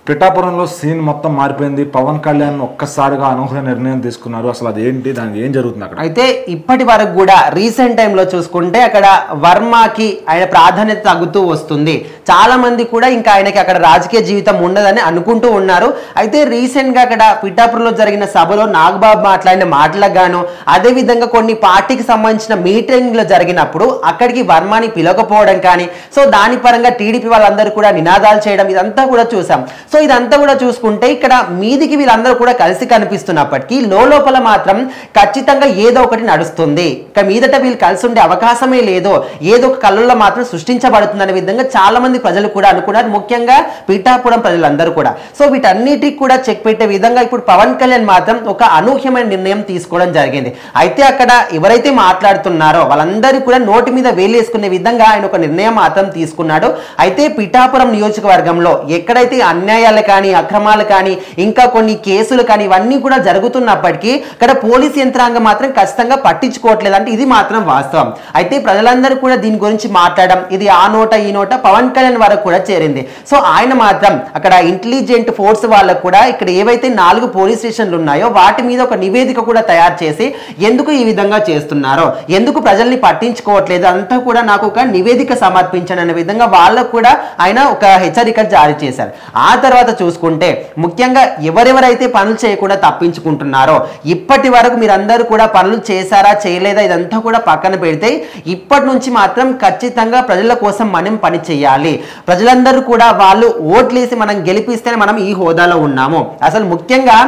పిఠాపురంలో సీన్ మొత్తం మారిపోయింది. పవన్ కళ్యాణ్ ఒక్కసారిగా అనూహ్య నిర్ణయం తీసుకున్నారు. అసలు అది ఏంటి, దానికి ఏం జరుగుతుంది అక్కడ? అయితే ఇప్పటి వరకు కూడా రీసెంట్ టైంలో చూసుకుంటే అక్కడ వర్మకి ఆయన ప్రాధాన్యత తగ్గుతూ వస్తుంది. చాలా మంది కూడా ఇంకా ఆయనకి అక్కడ రాజకీయ జీవితం ఉండదని అనుకుంటూ ఉన్నారు. అయితే రీసెంట్ గా అక్కడ పిఠాపురంలో జరిగిన సభలో నాగబాబు మాట్లాడిన మాటలకు గాను, అదే విధంగా కొన్ని పార్టీకి సంబంధించిన మీటింగ్లు జరిగినప్పుడు అక్కడికి వర్మని పిలవకపోవడం కానీ, సో దాని పరంగా టీడీపీ వాళ్ళందరూ కూడా నినాదాలు చేయడం, ఇదంతా కూడా చూసాం. సో ఇదంతా కూడా చూసుకుంటే ఇక్కడ మీదికి వీళ్ళందరూ కూడా కలిసి కనిపిస్తున్నప్పటికీ లోపల మాత్రం ఖచ్చితంగా ఏదో ఒకటి నడుస్తుంది. ఇక మీదట వీళ్ళు కలిసి ఉండే అవకాశమే లేదో, ఏదో ఒక కళ్ళల్లో మాత్రం సృష్టించబడుతుందనే విధంగా చాలా మంది ప్రజలు కూడా అనుకున్నారు, ముఖ్యంగా పిఠాపురం ప్రజలందరూ కూడా. సో వీటన్నిటికి కూడా చెక్ పెట్టే విధంగా ఇప్పుడు పవన్ కళ్యాణ్ మాత్రం ఒక అనూహ్యమైన నిర్ణయం తీసుకోవడం జరిగింది. అయితే అక్కడ ఎవరైతే మాట్లాడుతున్నారో వాళ్ళందరూ కూడా నోటి మీద వేలేసుకునే విధంగా ఆయన ఒక నిర్ణయం మాత్రం తీసుకున్నాడు. అయితే పిఠాపురం నియోజకవర్గంలో ఎక్కడైతే అన్యాయాలు కానీ, అక్రమాలు కానీ, ఇంకా కొన్ని కేసులు కానీ ఇవన్నీ కూడా జరుగుతున్నప్పటికీ ఇక్కడ పోలీస్ యంత్రాంగం మాత్రం ఖచ్చితంగా పట్టించుకోవట్లేదు. అంటే ఇది మాత్రం వాస్తవం. అయితే ప్రజలందరూ కూడా దీని గురించి మాట్లాడడం, ఇది ఆ నోట ఈ నోట పవన్ కళ్యాణ్ వరకు కూడా చేరింది. సో ఆయన మాత్రం అక్కడ ఇంటెలిజెంట్ ఫోర్స్ వాళ్ళకు కూడా ఇక్కడ ఏవైతే 4 పోలీస్ స్టేషన్లు ఉన్నాయో వాటి మీద ఒక నివేదిక కూడా తయారు చేసి ఎందుకు ఈ విధంగా చేస్తున్నారో, ఎందుకు ప్రజల్ని పట్టించుకోవట్లేదు అంతా కూడా నాకు ఒక నివేదిక సమర్పించండి అనే విధంగా వాళ్ళకు కూడా ఆయన ఒక హెచ్చరిక జారీ చేశారు. ఆ తర్వాత చూసుకుంటే ముఖ్యంగా ఎవరెవరైతే పనులు చేయకుండా తప్పించుకుంటున్నారో, ఇప్పటి వరకు మీరందరూ కూడా పనులు చేశారా చేయలేదా ఇదంతా కూడా పక్కన పెడితే ఇప్పటి నుంచి మాత్రం ఖచ్చితంగా ప్రజల కోసం మనం పని చేయాలి. ప్రజలందరూ కూడా వాళ్ళు ఓట్లేసి మనం గెలిపిస్తేనే మనం ఈ హోదాలో ఉన్నాము. అసలు ముఖ్యంగా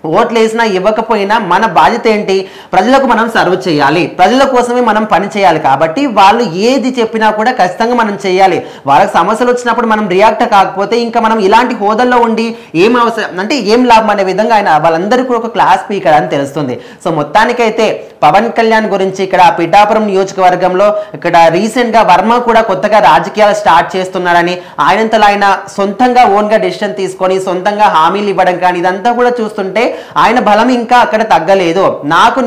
ఓట్లు వేసినా ఇవ్వకపోయినా మన బాధ్యత ఏంటి, ప్రజలకు మనం సర్వ్ చేయాలి, ప్రజల కోసమే మనం పని చేయాలి. కాబట్టి వాళ్ళు ఏది చెప్పినా కూడా ఖచ్చితంగా మనం చేయాలి. వాళ్ళకి సమస్యలు వచ్చినప్పుడు మనం రియాక్ట్ కాకపోతే ఇంకా మనం ఇలాంటి హోదాల్లో ఉండి ఏం అవసరం అంటే ఏం లాభం అనే విధంగా ఆయన వాళ్ళందరికీ కూడా ఒక క్లాస్ స్పీకర్ అని తెలుస్తుంది. సో మొత్తానికైతే పవన్ కళ్యాణ్ గురించి ఇక్కడ పిఠాపురం నియోజకవర్గంలో ఇక్కడ రీసెంట్ గా వర్మ కూడా కొత్తగా రాజకీయాలు స్టార్ట్ చేస్తున్నారని, ఆయనంతలో ఆయన సొంతంగా ఓన్ గా డెసిషన్ తీసుకొని సొంతంగా హామీలు ఇవ్వడం కానీ ఇదంతా కూడా చూస్తుంటే ఆయన బలం ఇంకా అక్కడ తగ్గలేదు,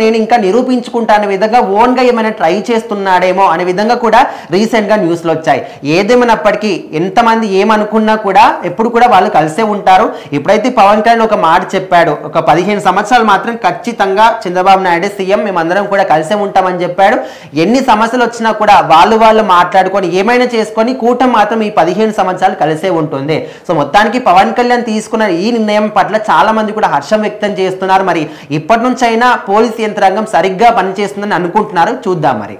నేను ఇంకా నిరూపించుకుంటానే విధంగా ఓన్ గా ఏమైనా ట్రై చేస్తున్నాడేమో అనే విధంగా కూడా రీసెంట్ గా న్యూస్లు వచ్చాయి. ఏదేమైనప్పటికీ ఎంతమంది ఏమనుకున్నా కూడా ఎప్పుడు కూడా వాళ్ళు కలిసే ఉంటారు. ఇప్పుడైతే పవన్ కళ్యాణ్ ఒక మాట చెప్పాడు, ఒక 15 సంవత్సరాలు మాత్రం ఖచ్చితంగా చంద్రబాబు నాయుడు సీఎం, మేమందరం కూడా కలిసే ఉంటామని చెప్పాడు. ఎన్ని సమస్యలు వచ్చినా కూడా వాళ్ళు మాట్లాడుకొని ఏమైనా చేసుకొని కూటమి మాత్రం ఈ 15 సంవత్సరాలు కలిసే ఉంటుంది. సో మొత్తానికి పవన్ కళ్యాణ్ తీసుకున్న ఈ నిర్ణయం పట్ల చాలా మంది కూడా హర్షం వ్యక్తం చేస్తున్నారు. మరి ఇప్పటి నుంచి అయినా పోలీస్ యంత్రాంగం సరిగ్గా పనిచేస్తుందని అనుకుంటున్నారు. చూద్దాం మరి.